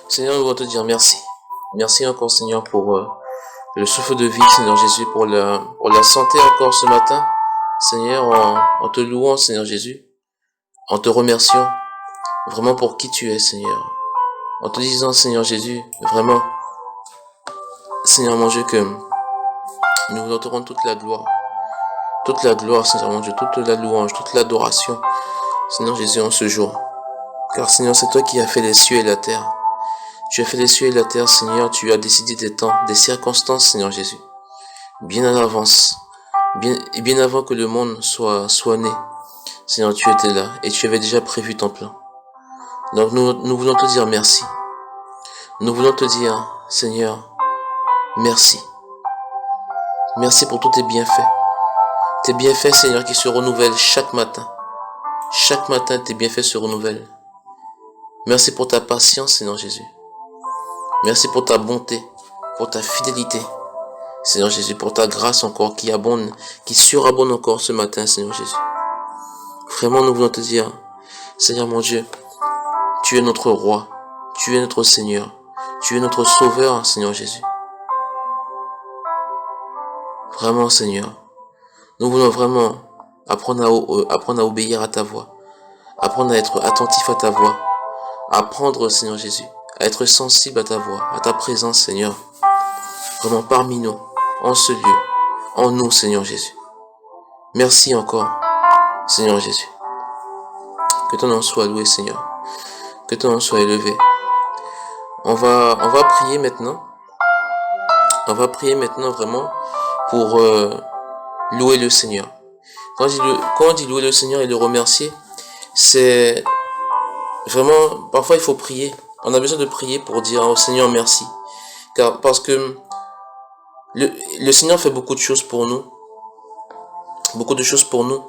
Seigneur, nous voulons te dire merci. Merci encore, Seigneur, pour le souffle de vie, Seigneur Jésus, pour la santé encore ce matin. Seigneur, en te louant, Seigneur Jésus, en te remerciant vraiment pour qui tu es, Seigneur. En te disant, Seigneur Jésus, vraiment, Seigneur mon Dieu, que nous voulons te rendre toute la gloire, Seigneur mon Dieu, toute la louange, toute l'adoration, Seigneur Jésus, en ce jour. Car, Seigneur, c'est toi qui as fait les cieux et la terre. Tu as fait les cieux et la terre, Seigneur, tu as décidé des temps, des circonstances, Seigneur Jésus. Bien à l'avance, bien avant que le monde soit né. Seigneur, tu étais là et tu avais déjà prévu ton plan. Donc nous voulons te dire merci. Nous voulons te dire, Seigneur, merci. Merci pour tous tes bienfaits. Tes bienfaits, Seigneur, qui se renouvellent chaque matin. Chaque matin, tes bienfaits se renouvellent. Merci pour ta patience, Seigneur Jésus. Merci pour ta bonté, pour ta fidélité. Seigneur Jésus, pour ta grâce encore qui abonde, qui surabonde encore ce matin, Seigneur Jésus. Vraiment, nous voulons te dire, Seigneur mon Dieu, tu es notre roi, tu es notre Seigneur, tu es notre sauveur, Seigneur Jésus. Vraiment, Seigneur, nous voulons vraiment apprendre à obéir à ta voix, apprendre à être attentif à ta voix, apprendre, Seigneur Jésus, à être sensible à ta voix, à ta présence, Seigneur, vraiment parmi nous, en ce lieu, en nous, Seigneur Jésus. Merci encore, Seigneur Jésus. Que ton nom soit loué, Seigneur. Que ton nom soit élevé. On va prier maintenant. On va prier maintenant vraiment pour louer le Seigneur. Quand on dit louer le Seigneur et le remercier, c'est vraiment, parfois il faut prier. On a besoin de prier pour dire au Seigneur merci. Parce que le Seigneur fait beaucoup de choses pour nous. Beaucoup de choses pour nous.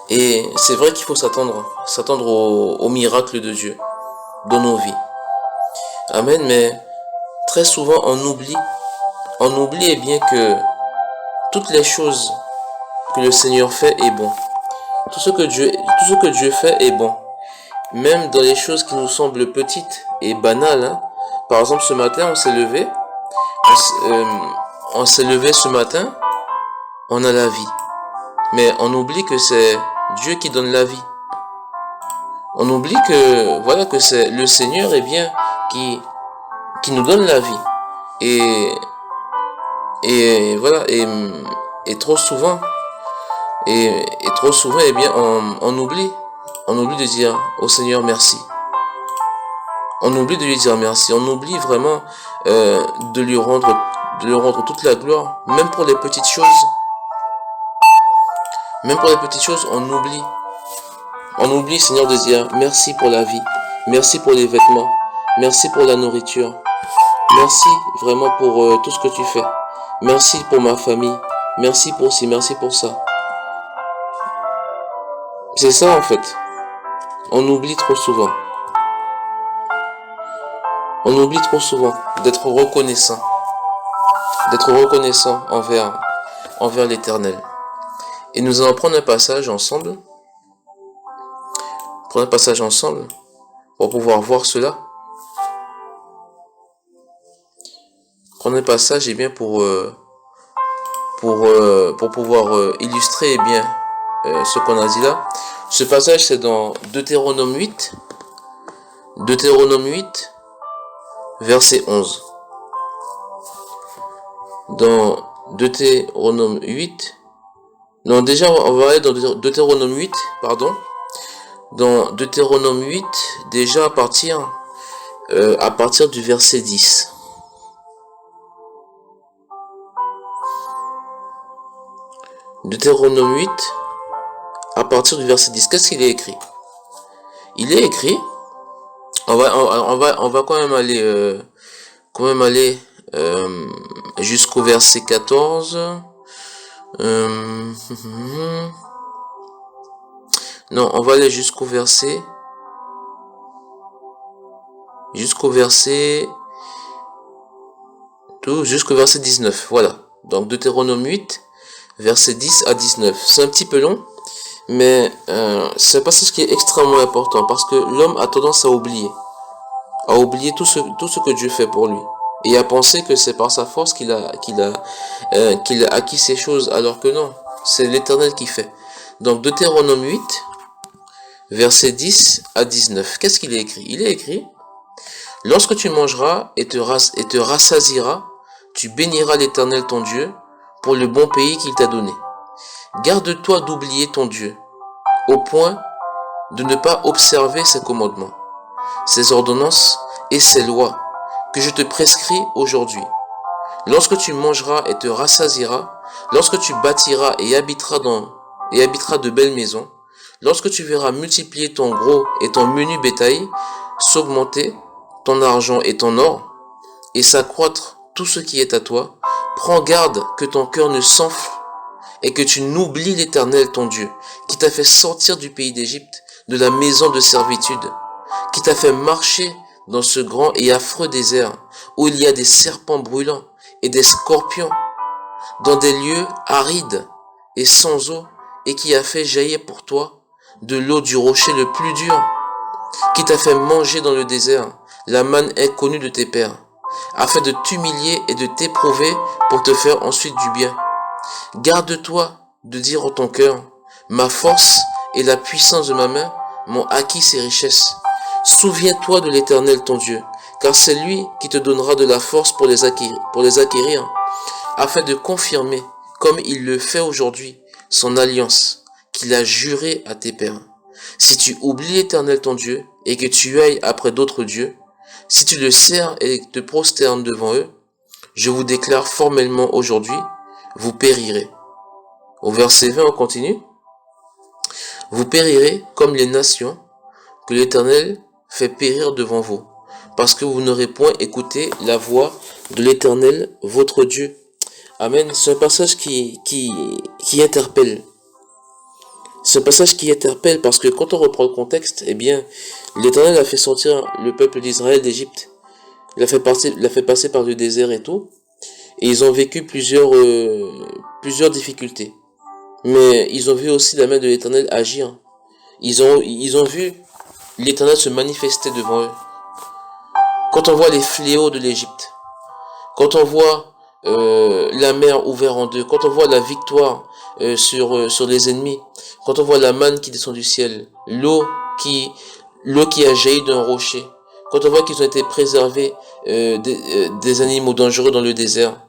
Et c'est vrai qu'il faut s'attendre au miracle de Dieu dans nos vies. Amen. Mais très souvent on oublie eh bien que toutes les choses que le Seigneur fait est bon. Tout ce que Dieu fait est bon. Même dans les choses qui nous semblent petites et banales. Hein. Par exemple, ce matin, on s'est levé ce matin, on a la vie. Mais on oublie que c'est Dieu qui donne la vie. On oublie que, voilà, que c'est le Seigneur, eh bien, qui nous donne la vie. Et voilà, et trop souvent, eh bien, on oublie de dire au Seigneur merci. On oublie de lui dire merci. On oublie vraiment de lui rendre toute la gloire, même pour les petites choses. Même pour les petites choses, on oublie. On oublie, Seigneur, de dire merci pour la vie, merci pour les vêtements, merci pour la nourriture, merci vraiment pour tout ce que tu fais. Merci pour ma famille, merci pour ci, merci pour ça. C'est ça en fait. On oublie trop souvent. On oublie trop souvent d'être reconnaissant envers l'Éternel. Et nous allons prendre un passage ensemble. Pour pouvoir voir cela. Prendre un passage, eh bien, pour pouvoir illustrer, eh bien, ce qu'on a dit là. Ce passage, c'est dans Deutéronome 8. Deutéronome 8, verset 11. Dans Deutéronome 8. Non, déjà, on va aller dans Deutéronome 8, pardon. Dans Deutéronome 8, déjà à partir du verset 10. Deutéronome 8, à partir du verset 10. Qu'est-ce qu'il est écrit? Il est écrit, on va quand même aller jusqu'au verset 14. Non, on va aller jusqu'au verset 19. Voilà. Donc Deutéronome 8, verset 10 à 19. C'est un petit peu long, mais c'est un passage qui est extrêmement important parce que l'homme a tendance à oublier. a oublié tout ce que Dieu fait pour lui et a pensé que c'est par sa force qu'il a acquis ces choses, alors que non, c'est l'Éternel qui fait. Donc Deutéronome 8, versets 10 à 19. Qu'est-ce qu'il est écrit? Il est écrit: lorsque tu mangeras et te rassasieras, tu béniras l'Éternel ton Dieu pour le bon pays qu'il t'a donné. Garde-toi d'oublier ton Dieu, au point de ne pas observer ses commandements, ses ordonnances et ses lois que je te prescris aujourd'hui. Lorsque tu mangeras et te rassasieras, lorsque tu bâtiras et habiteras de belles maisons, lorsque tu verras multiplier ton gros et ton menu bétail, s'augmenter ton argent et ton or, et s'accroître tout ce qui est à toi, prends garde que ton cœur ne s'enfle et que tu n'oublies l'Éternel ton Dieu, qui t'a fait sortir du pays d'Égypte, de la maison de servitude, qui t'a fait marcher dans ce grand et affreux désert, où il y a des serpents brûlants et des scorpions, dans des lieux arides et sans eau, et qui a fait jaillir pour toi de l'eau du rocher le plus dur, qui t'a fait manger dans le désert la manne inconnue de tes pères, afin de t'humilier et de t'éprouver pour te faire ensuite du bien. Garde-toi de dire en ton cœur: ma force et la puissance de ma main m'ont acquis ces richesses. Souviens-toi de l'Éternel ton Dieu, car c'est lui qui te donnera de la force pour les acquérir, afin de confirmer, comme il le fait aujourd'hui, son alliance qu'il a jurée à tes pères. Si tu oublies l'Éternel ton Dieu et que tu ailles après d'autres dieux, si tu le sers et te prosternes devant eux, je vous déclare formellement aujourd'hui, vous périrez. Au verset 20, on continue. Vous périrez comme les nations que l'Éternel fait périr devant vous, parce que vous n'aurez point écouté la voix de l'Éternel, votre Dieu. Amen. C'est un passage qui interpelle. C'est un passage qui interpelle parce que quand on reprend le contexte, eh bien, l'Éternel a fait sortir le peuple d'Israël d'Égypte. Il l'a fait passer par le désert et tout. Et ils ont vécu plusieurs difficultés. Mais ils ont vu aussi la main de l'Éternel agir. Ils ont vu l'Éternel se manifester devant eux. Quand on voit les fléaux de l'Égypte, quand on voit la mer ouverte en deux, quand on voit la victoire sur les ennemis, quand on voit la manne qui descend du ciel, l'eau qui a jailli d'un rocher, quand on voit qu'ils ont été préservés des animaux dangereux dans le désert,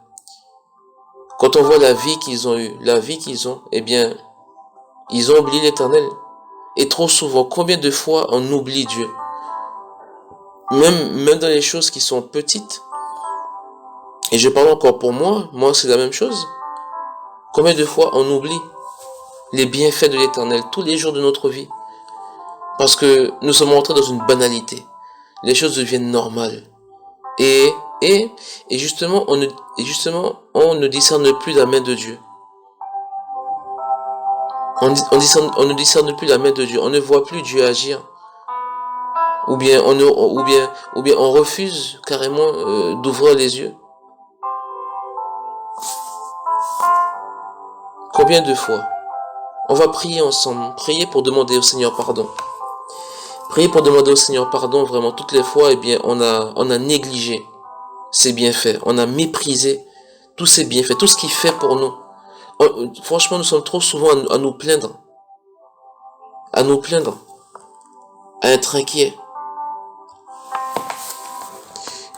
quand on voit la vie qu'ils ont eue, eh bien, ils ont oublié l'Éternel. Et trop souvent, combien de fois on oublie Dieu? Même dans les choses qui sont petites. Et je parle encore pour moi c'est la même chose. Combien de fois on oublie les bienfaits de l'Éternel tous les jours de notre vie? Parce que nous sommes entrés dans une banalité. Les choses deviennent normales. Et justement, on ne discerne plus la main de Dieu. On ne discerne plus la main de Dieu. On ne voit plus Dieu agir. Ou bien on refuse carrément d'ouvrir les yeux. Combien de fois? On va prier ensemble. Prier pour demander au Seigneur pardon. Prier pour demander au Seigneur pardon, vraiment, toutes les fois, eh bien, on a négligé ses bienfaits. On a méprisé tous ses bienfaits, tout ce qu'il fait pour nous. Franchement, nous sommes trop souvent à nous plaindre. À être inquiets.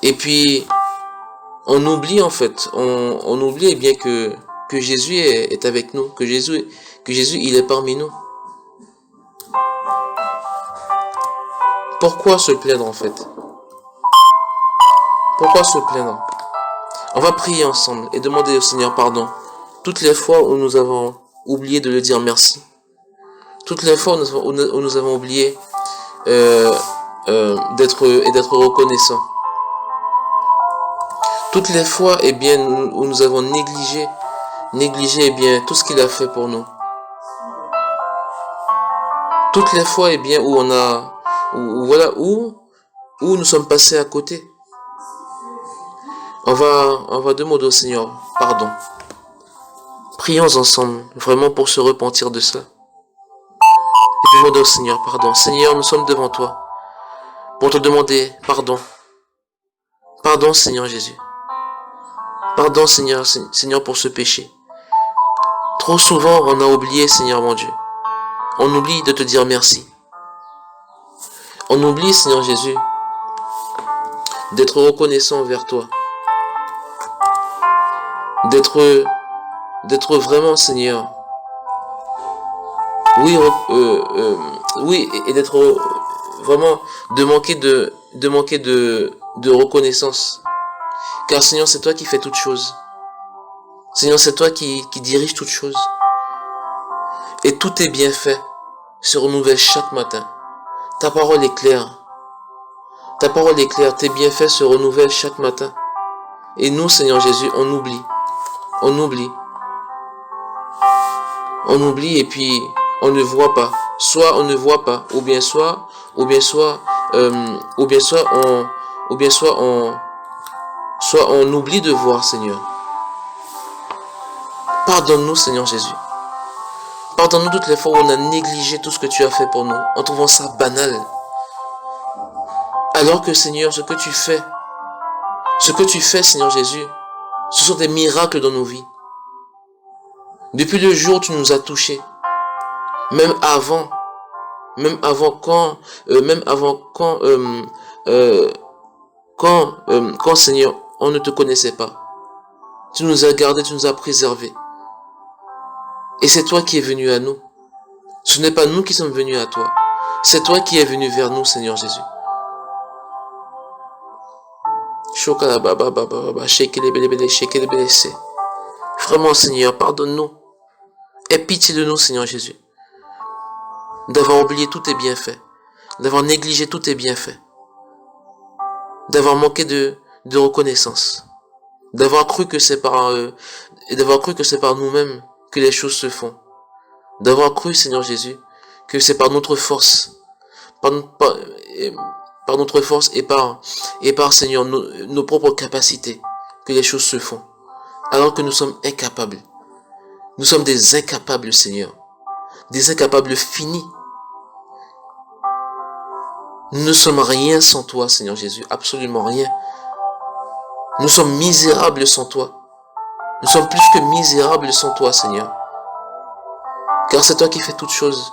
Et puis, on oublie en fait, on oublie eh bien que Jésus est avec nous, que Jésus il est parmi nous. Pourquoi se plaindre en fait? Pourquoi se plaindre? On va prier ensemble et demander au Seigneur pardon. Toutes les fois où nous avons oublié de le dire merci. Toutes les fois où nous avons oublié d'être reconnaissants. Toutes les fois eh bien, où nous avons négligé eh bien, tout ce qu'il a fait pour nous. Toutes les fois eh bien, où nous sommes passés à côté. On va demander au Seigneur pardon. Prions ensemble, vraiment pour se repentir de cela. Et puis demander au Seigneur pardon. Seigneur, nous sommes devant toi pour te demander pardon Pardon, Seigneur Jésus. Pardon, Seigneur, Seigneur, pour ce péché. Trop souvent, on a oublié, Seigneur mon Dieu. On oublie de te dire merci. On oublie, Seigneur Jésus, d'être reconnaissant envers toi. D'être vraiment, Seigneur. Oui, et d'être vraiment, de manquer de reconnaissance. Car, Seigneur, c'est toi qui fais toutes choses. Seigneur, c'est toi qui dirige toutes choses. Et tous tes bienfaits se renouvellent chaque matin. Ta parole est claire. Ta parole est claire. Tes bienfaits se renouvellent chaque matin. Et nous, Seigneur Jésus, on oublie. On oublie. On oublie et puis on ne voit pas. Soit on ne voit pas, ou bien soit on oublie de voir, Seigneur. Pardonne-nous, Seigneur Jésus. Pardonne-nous toutes les fois où on a négligé tout ce que tu as fait pour nous, en trouvant ça banal. Alors que, Seigneur, ce que tu fais, Seigneur Jésus, ce sont des miracles dans nos vies. Depuis le jour où tu nous as touchés, même avant quand, Seigneur, on ne te connaissait pas. Tu nous as gardés, tu nous as préservés. Et c'est toi qui es venu à nous. Ce n'est pas nous qui sommes venus à toi. C'est toi qui es venu vers nous, Seigneur Jésus. Vraiment, Seigneur, pardonne-nous. Aie pitié de nous, Seigneur Jésus. D'avoir oublié tous tes bienfaits. D'avoir négligé tous tes bienfaits. D'avoir manqué de reconnaissance. D'avoir cru que c'est par nous-mêmes que les choses se font. D'avoir cru, Seigneur Jésus, que c'est par notre force. Par notre force et par Seigneur, nos propres capacités que les choses se font. Alors que nous sommes incapables. Nous sommes des incapables, Seigneur. Des incapables finis. Nous ne sommes rien sans toi, Seigneur Jésus. Absolument rien. Nous sommes misérables sans toi. Nous sommes plus que misérables sans toi, Seigneur. Car c'est toi qui fais toutes choses.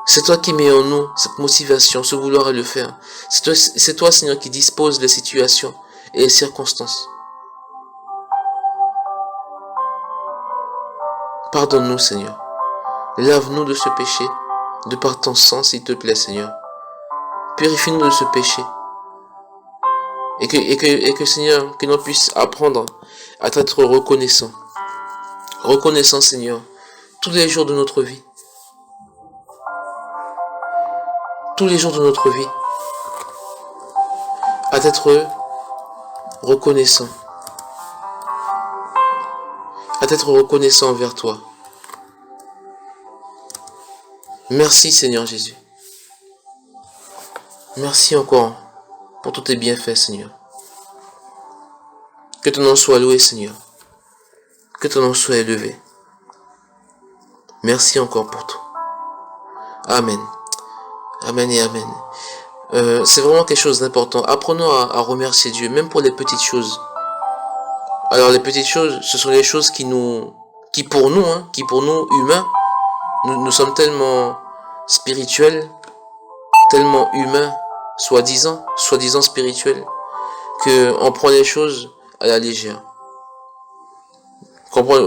C'est toi qui mets en nous cette motivation, ce vouloir et le faire. C'est toi, Seigneur, qui dispose les situations et les circonstances. Pardonne-nous, Seigneur. Lave-nous de ce péché, de par ton sang, s'il te plaît, Seigneur. Purifie-nous de ce péché. Et que, Seigneur, que l'on puisse apprendre à être reconnaissant. Reconnaissant, Seigneur, tous les jours de notre vie. Tous les jours de notre vie. À être reconnaissant. À être reconnaissant envers toi. Merci, Seigneur Jésus. Merci encore pour tous tes bienfaits, Seigneur. Que ton nom soit loué, Seigneur. Que ton nom soit élevé. Merci encore pour tout. Amen. Amen et Amen. C'est vraiment quelque chose d'important. Apprenons à remercier Dieu, même pour les petites choses. Alors les petites choses, ce sont les choses qui pour nous humains, nous sommes tellement spirituels, tellement humains, soi-disant spirituels, que on prend les choses à la légère. Qu'on va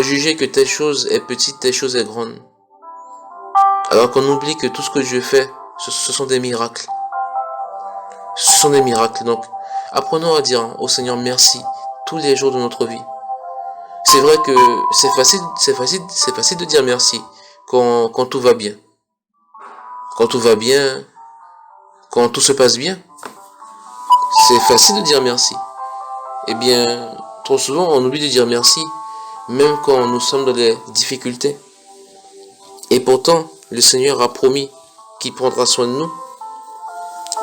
juger que telle chose est petite, telle chose est grande. Alors qu'on oublie que tout ce que Dieu fait, ce sont des miracles. Ce sont des miracles. Donc, apprenons à dire au Seigneur merci tous les jours de notre vie. C'est vrai que c'est facile de dire merci quand tout va bien. Quand tout va bien, quand tout se passe bien, c'est facile de dire merci. Eh bien, trop souvent, on oublie de dire merci, même quand nous sommes dans des difficultés. Et pourtant, le Seigneur a promis qu'il prendra soin de nous.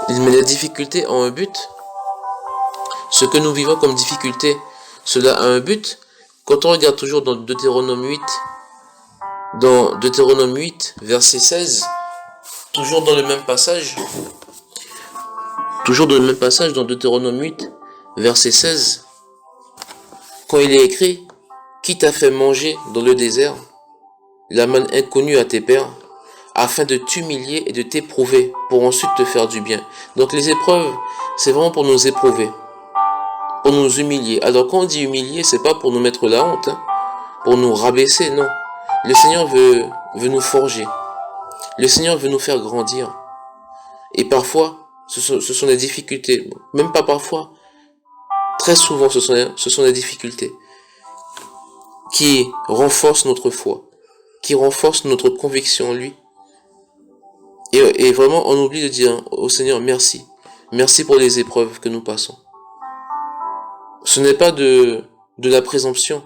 Mais les difficultés ont un but. Ce que nous vivons comme difficulté, cela a un but. Quand on regarde toujours dans Deutéronome 8, verset 16, toujours dans le même passage, Toujours dans le même passage, dans Deutéronome 8, verset 16, quand il est écrit, qui t'a fait manger dans le désert la manne inconnue à tes pères, afin de t'humilier et de t'éprouver, pour ensuite te faire du bien. Donc les épreuves, c'est vraiment pour nous éprouver, pour nous humilier. Alors quand on dit humilier, c'est pas pour nous mettre la honte, hein, pour nous rabaisser, non. Le Seigneur veut nous forger. Le Seigneur veut nous faire grandir. Et parfois, ce sont des difficultés, même pas parfois, très souvent ce sont des difficultés qui renforcent notre foi, qui renforcent notre conviction en lui. Et vraiment, on oublie de dire au Seigneur merci. Merci pour les épreuves que nous passons. Ce n'est pas de la présomption,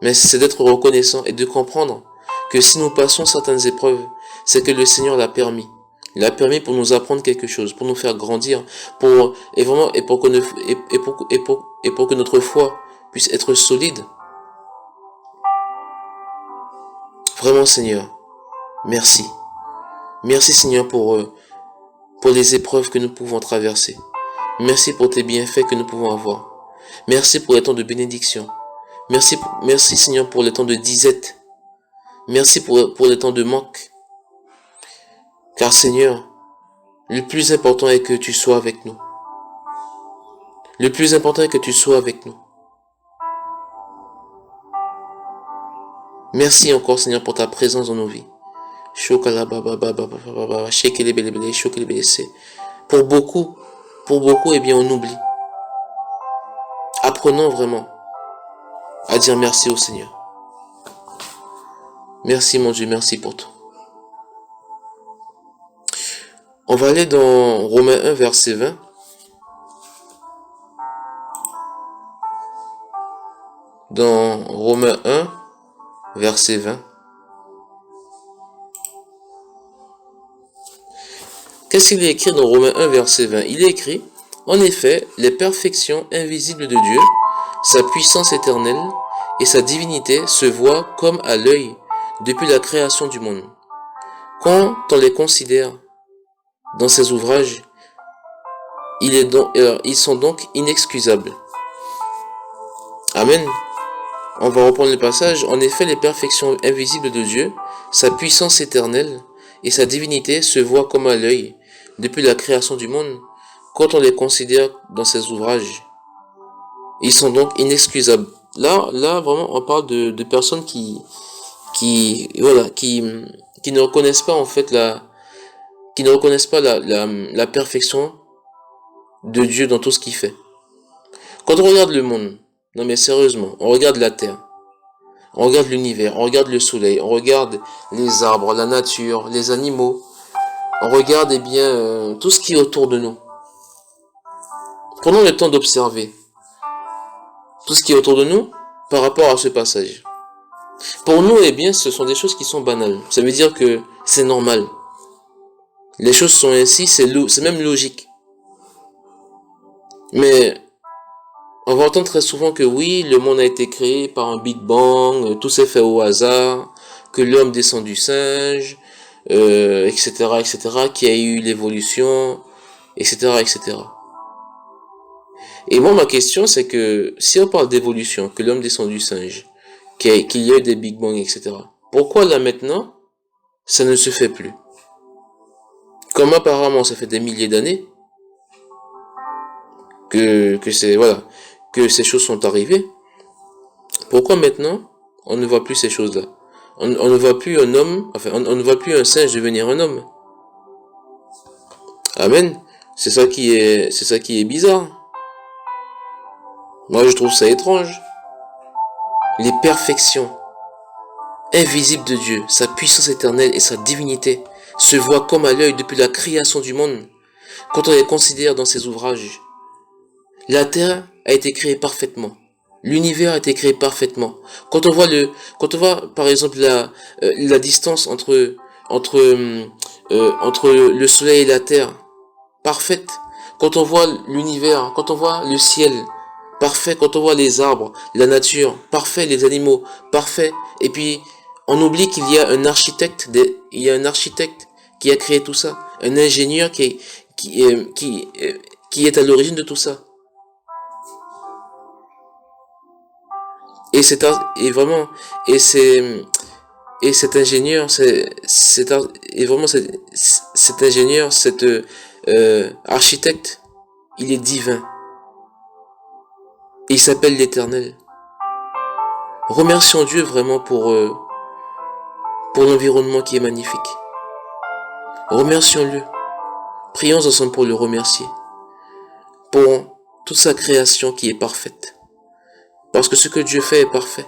mais c'est d'être reconnaissant et de comprendre que si nous passons certaines épreuves, c'est que le Seigneur l'a permis. Il l'a permis pour nous apprendre quelque chose, pour nous faire grandir, pour que notre foi puisse être solide. Vraiment, Seigneur, merci. Merci, Seigneur, pour les épreuves que nous pouvons traverser. Merci pour tes bienfaits que nous pouvons avoir. Merci pour les temps de bénédiction. Merci, Seigneur, pour les temps de disette. Merci pour les temps de manque. Car, Seigneur, le plus important est que tu sois avec nous. Le plus important est que tu sois avec nous. Merci encore, Seigneur, pour ta présence dans nos vies. Pour beaucoup, eh bien, on oublie. Apprenons vraiment à dire merci au Seigneur. Merci, mon Dieu, merci pour tout. On va aller dans Romains 1, verset 20. Dans Romains 1, verset 20. Qu'est-ce qu'il est écrit dans Romains 1, verset 20? Il est écrit, en effet, les perfections invisibles de Dieu, sa puissance éternelle et sa divinité se voient comme à l'œil depuis la création du monde. Quand on les considère dans ses ouvrages, ils sont donc inexcusables. Amen. On va reprendre le passage. En effet, les perfections invisibles de Dieu, sa puissance éternelle et sa divinité se voient comme à l'œil depuis la création du monde. Quand on les considère dans ses ouvrages, ils sont donc inexcusables. Là, vraiment, on parle de personnes qui ne reconnaissent pas en fait la perfection de Dieu dans tout ce qu'il fait. Quand on regarde le monde, non mais sérieusement, on regarde la terre, on regarde l'univers, on regarde le soleil, on regarde les arbres, la nature, les animaux, on regarde tout ce qui est autour de nous. Prenons le temps d'observer tout ce qui est autour de nous par rapport à ce passage. Pour nous, ce sont des choses qui sont banales. Ça veut dire que c'est normal. Les choses sont ainsi, c'est même logique. Mais on va entendre très souvent que oui, le monde a été créé par un Big Bang, tout s'est fait au hasard, que l'homme descend du singe, etc., qu'il y a eu l'évolution, etc., etc. Et moi, ma question, c'est que si on parle d'évolution, que l'homme descend du singe, qu'il y a eu des Big Bang, etc., pourquoi là maintenant, ça ne se fait plus? Comme apparemment ça fait des milliers d'années que ces choses sont arrivées, pourquoi maintenant on ne voit plus ces choses-là? On ne voit plus un homme, on ne voit plus un singe devenir un homme. Amen. C'est ça qui est bizarre. Moi, je trouve ça étrange. Les perfections invisibles de Dieu, sa puissance éternelle et sa divinité se voient comme à l'œil depuis la création du monde, quand on les considère dans ses ouvrages. La terre a été créée parfaitement. L'univers a été créé parfaitement. Quand on voit par exemple la distance entre le soleil et la terre, parfaite. Quand on voit l'univers, quand on voit le ciel, parfait. Quand on voit les arbres, la nature, parfait. Les animaux, parfait. Et puis on oublie qu'il y a un architecte qui a créé tout ça, un ingénieur qui qui est à l'origine de tout ça. Et vraiment, et cet ingénieur, cet ingénieur, cet architecte, il est divin. Et il s'appelle l'Éternel. Remercions Dieu vraiment pour l'environnement qui est magnifique. Remercions-le. Prions ensemble pour le remercier. Pour toute sa création qui est parfaite. Parce que ce que Dieu fait est parfait.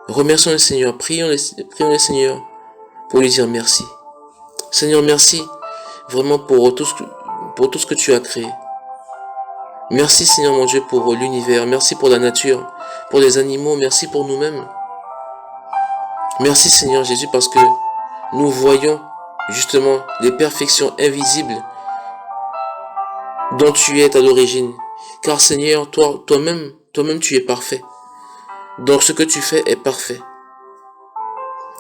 Remercions le Seigneur. Prions le Seigneur pour lui dire merci. Seigneur, merci vraiment pour tout ce que tu as créé. Merci Seigneur mon Dieu pour l'univers. Merci pour la nature, pour les animaux. Merci pour nous-mêmes. Merci Seigneur Jésus parce que nous voyons justement les perfections invisibles dont tu es à l'origine. Car Seigneur, toi-même tu es parfait. Donc ce que tu fais est parfait.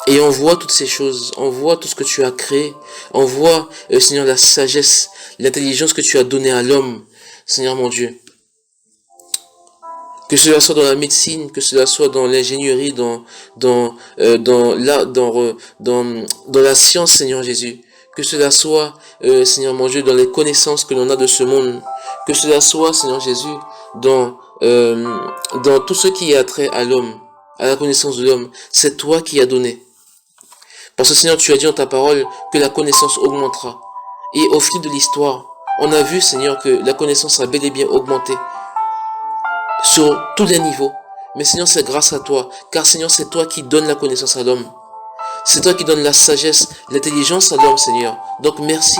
Et on voit toutes ces choses, on voit tout ce que tu as créé, on voit, Seigneur, la sagesse, l'intelligence que tu as donnée à l'homme, Seigneur mon Dieu. Que cela soit dans la médecine, que cela soit dans l'ingénierie, dans la science, Seigneur Jésus. Que cela soit, Seigneur mon Dieu, dans les connaissances que l'on a de ce monde. Que cela soit, Seigneur Jésus, dans tout ce qui a trait à l'homme, à la connaissance de l'homme. C'est toi qui as donné. Parce que Seigneur, tu as dit en ta parole que la connaissance augmentera. Et au fil de l'histoire, on a vu, Seigneur, que la connaissance a bel et bien augmenté. Sur tous les niveaux. Mais Seigneur, c'est grâce à toi. Car Seigneur, c'est toi qui donnes la connaissance à l'homme. C'est toi qui donnes la sagesse, l'intelligence à l'homme, Seigneur. Donc merci.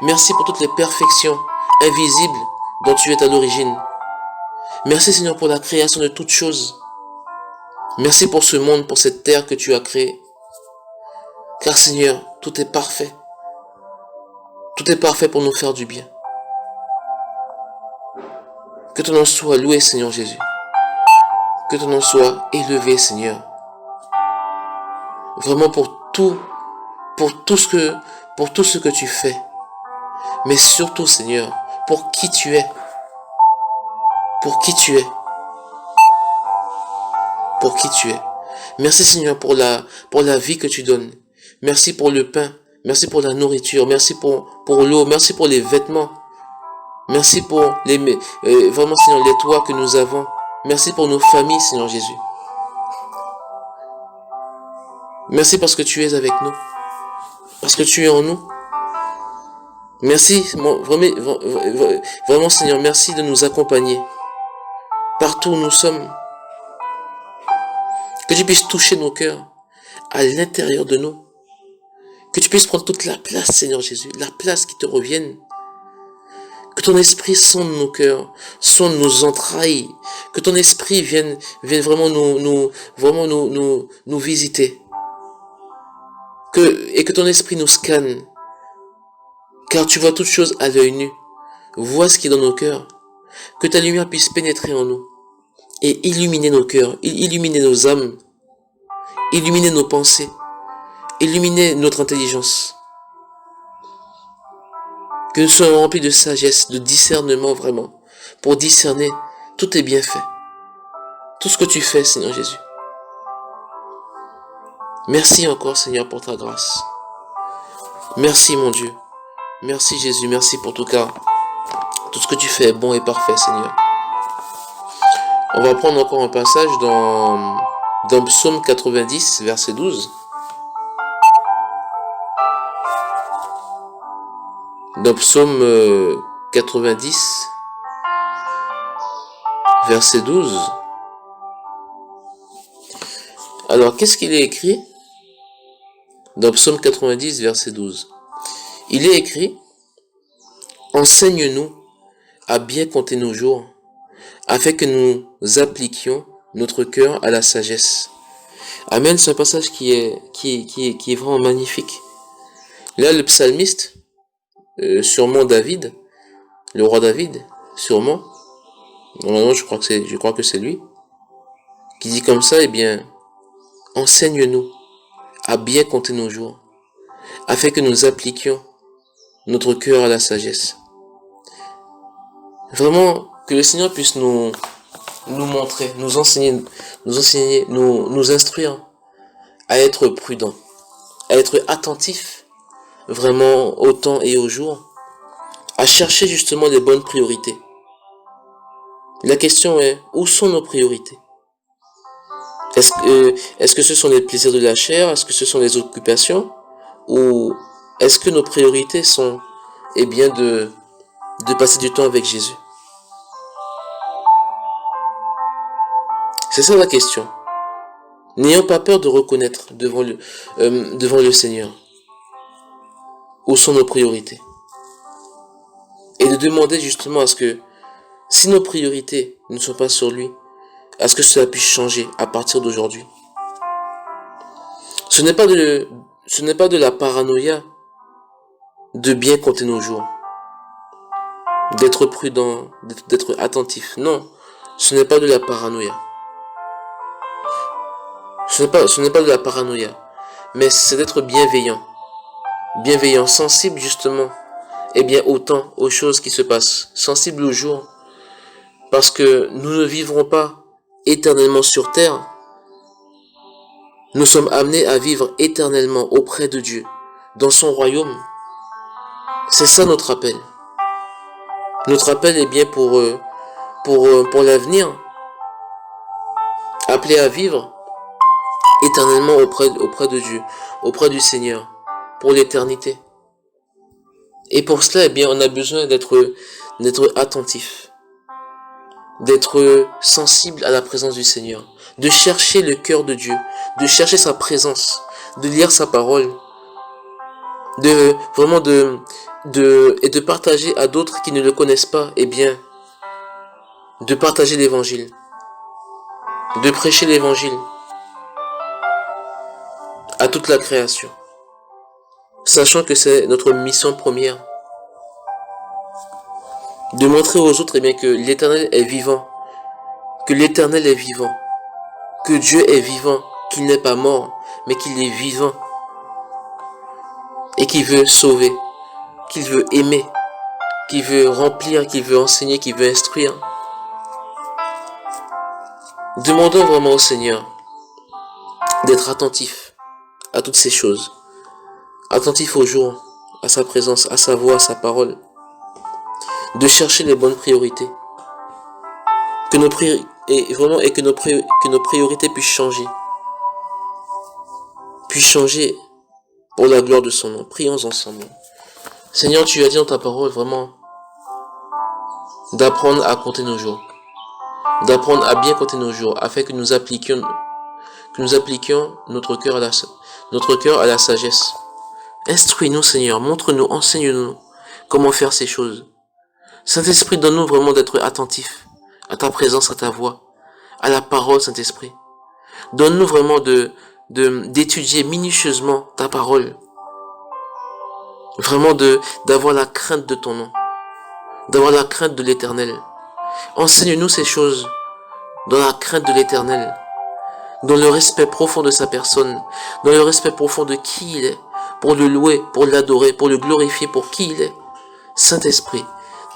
Merci pour toutes les perfections invisibles dont tu es à l'origine. Merci Seigneur pour la création de toutes choses. Merci pour ce monde, pour cette terre que tu as créée. Car Seigneur, tout est parfait. Tout est parfait pour nous faire du bien. Que ton nom soit loué, Seigneur Jésus. Que ton nom soit élevé, Seigneur. Vraiment pour tout ce que tu fais. Mais surtout, Seigneur, pour qui tu es. Pour qui tu es. Pour qui tu es. Merci, Seigneur, pour la vie que tu donnes. Merci pour le pain. Merci pour la nourriture. Merci pour l'eau. Merci pour les vêtements. Merci pour vraiment, Seigneur, les toits que nous avons. Merci pour nos familles, Seigneur Jésus. Merci parce que tu es avec nous. Parce que tu es en nous. Merci, vraiment, Seigneur, merci de nous accompagner. Partout où nous sommes. Que tu puisses toucher nos cœurs à l'intérieur de nous. Que tu puisses prendre toute la place, Seigneur Jésus. La place qui te revienne. Que ton esprit sonde nos cœurs, sonde nos entrailles. Que ton esprit vienne vraiment nous visiter. Et que ton esprit nous scanne. Car tu vois toutes choses à l'œil nu. Vois ce qui est dans nos cœurs. Que ta lumière puisse pénétrer en nous. Et illuminer nos cœurs, illuminer nos âmes. Illuminer nos pensées. Illuminer notre intelligence. Que nous soyons remplis de sagesse, de discernement vraiment, pour discerner tous tes bienfaits. Tout ce que tu fais, Seigneur Jésus. Merci encore, Seigneur, pour ta grâce. Merci, mon Dieu. Merci, Jésus. Merci pour tout cas. Tout ce que tu fais est bon et parfait, Seigneur. On va prendre encore un passage dans Psaume 90, verset 12. Dans Psaume 90, verset 12. Alors, qu'est-ce qu'il est écrit dans Psaume 90, verset 12? Il est écrit: enseigne-nous à bien compter nos jours, afin que nous appliquions notre cœur à la sagesse. Amen, c'est un passage qui est vraiment magnifique. Là, le psalmiste, sûrement David, le roi David, sûrement, normalement je crois que c'est lui, qui dit comme ça, eh bien, enseigne-nous à bien compter nos jours, afin que nous appliquions notre cœur à la sagesse. Vraiment, que le Seigneur puisse nous montrer, nous enseigner, nous instruire à être prudents, à être attentifs vraiment au temps et au jour, à chercher justement les bonnes priorités. La question est, où sont nos priorités? Est-ce que ce sont les plaisirs de la chair? Est-ce que ce sont les occupations? Ou est-ce que nos priorités sont, eh bien, de passer du temps avec Jésus? C'est ça la question. N'ayons pas peur de reconnaître devant le Seigneur où sont nos priorités. Et de demander justement à ce que, si nos priorités ne sont pas sur lui, à ce que cela puisse changer à partir d'aujourd'hui. Ce n'est pas de la paranoïa de bien compter nos jours, d'être prudent, d'être attentif. Non, ce n'est pas de la paranoïa. Ce n'est pas de la paranoïa, mais c'est d'être bienveillant. Bienveillant, sensible justement, et bien au temps, aux choses qui se passent, sensible au jour, parce que nous ne vivrons pas éternellement sur terre. Nous sommes amenés à vivre éternellement auprès de Dieu, dans son royaume. C'est ça notre appel. Notre appel est bien pour l'avenir, appelé à vivre éternellement auprès de Dieu, auprès du Seigneur, pour l'éternité. Et pour cela, eh bien, on a besoin d'être attentif, d'être sensible à la présence du Seigneur, de chercher le cœur de Dieu, de chercher sa présence, de lire sa parole, et de partager à d'autres qui ne le connaissent pas, eh bien, de partager l'évangile, de prêcher l'évangile à toute la création, sachant que c'est notre mission première, de montrer aux autres eh bien, que l'Éternel est vivant, que l'Éternel est vivant, que Dieu est vivant, qu'il n'est pas mort, mais qu'il est vivant, et qu'il veut sauver, qu'il veut aimer, qu'il veut remplir, qu'il veut enseigner, qu'il veut instruire. Demandons vraiment au Seigneur d'être attentif à toutes ces choses, attentif au jour, à sa présence, à sa voix, à sa parole, de chercher les bonnes priorités, que nos priorités puissent changer pour la gloire de son nom. Prions ensemble. Seigneur, tu as dit dans ta parole vraiment d'apprendre à compter nos jours, d'apprendre à bien compter nos jours, afin que nous appliquions notre cœur à la sagesse. Instruis-nous, Seigneur, montre-nous, enseigne-nous comment faire ces choses. Saint-Esprit, donne-nous vraiment d'être attentifs à ta présence, à ta voix, à la parole, Saint-Esprit. Donne-nous vraiment d'étudier minutieusement ta parole. Vraiment d'avoir la crainte de ton nom, d'avoir la crainte de l'Éternel. Enseigne-nous ces choses dans la crainte de l'Éternel, dans le respect profond de sa personne, dans le respect profond de qui il est, pour le louer, pour l'adorer, pour le glorifier pour qui il est. Saint-Esprit,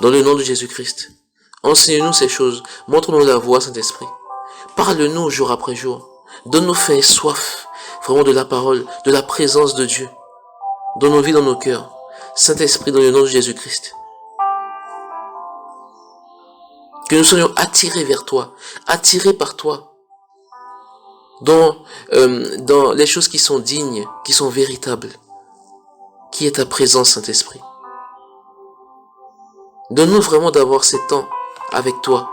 dans le nom de Jésus-Christ, enseigne-nous ces choses, montre-nous la voie, Saint-Esprit. Parle-nous jour après jour, donne-nous faim et soif, vraiment de la parole, de la présence de Dieu, dans nos vies, dans nos cœurs. Saint-Esprit, dans le nom de Jésus-Christ. Que nous soyons attirés vers toi, attirés par toi, dans les choses qui sont dignes, qui sont véritables, qui est ta présence, Saint-Esprit. Donne-nous vraiment d'avoir ces temps avec toi,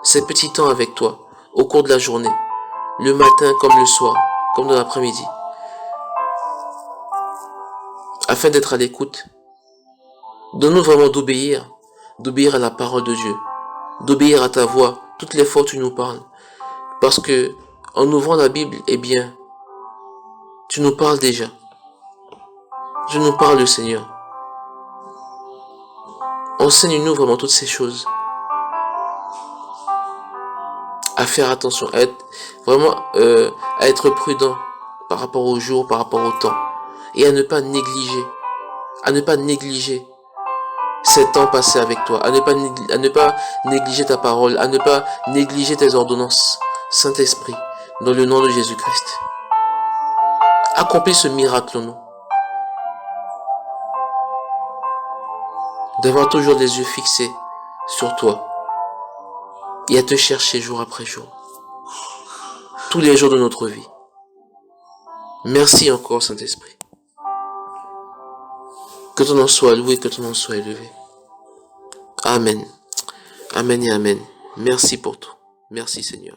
ces petits temps avec toi, au cours de la journée, le matin comme le soir, comme dans l'après-midi, afin d'être à l'écoute. Donne-nous vraiment d'obéir à la parole de Dieu, d'obéir à ta voix, toutes les fois où tu nous parles. Parce que, en ouvrant la Bible, eh bien, tu nous parles déjà. Je nous parle, Seigneur. Enseigne-nous vraiment toutes ces choses. À faire attention, à être prudent par rapport au jour, par rapport au temps. Et à ne pas négliger ces temps passés avec toi, à ne pas négliger ta parole, à ne pas négliger tes ordonnances. Saint-Esprit, dans le nom de Jésus-Christ, accomplis ce miracle en nous. D'avoir toujours les yeux fixés sur toi et à te chercher jour après jour, tous les jours de notre vie. Merci encore, Saint-Esprit. Que ton nom soit loué, que ton nom soit élevé. Amen. Amen et amen. Merci pour tout. Merci, Seigneur.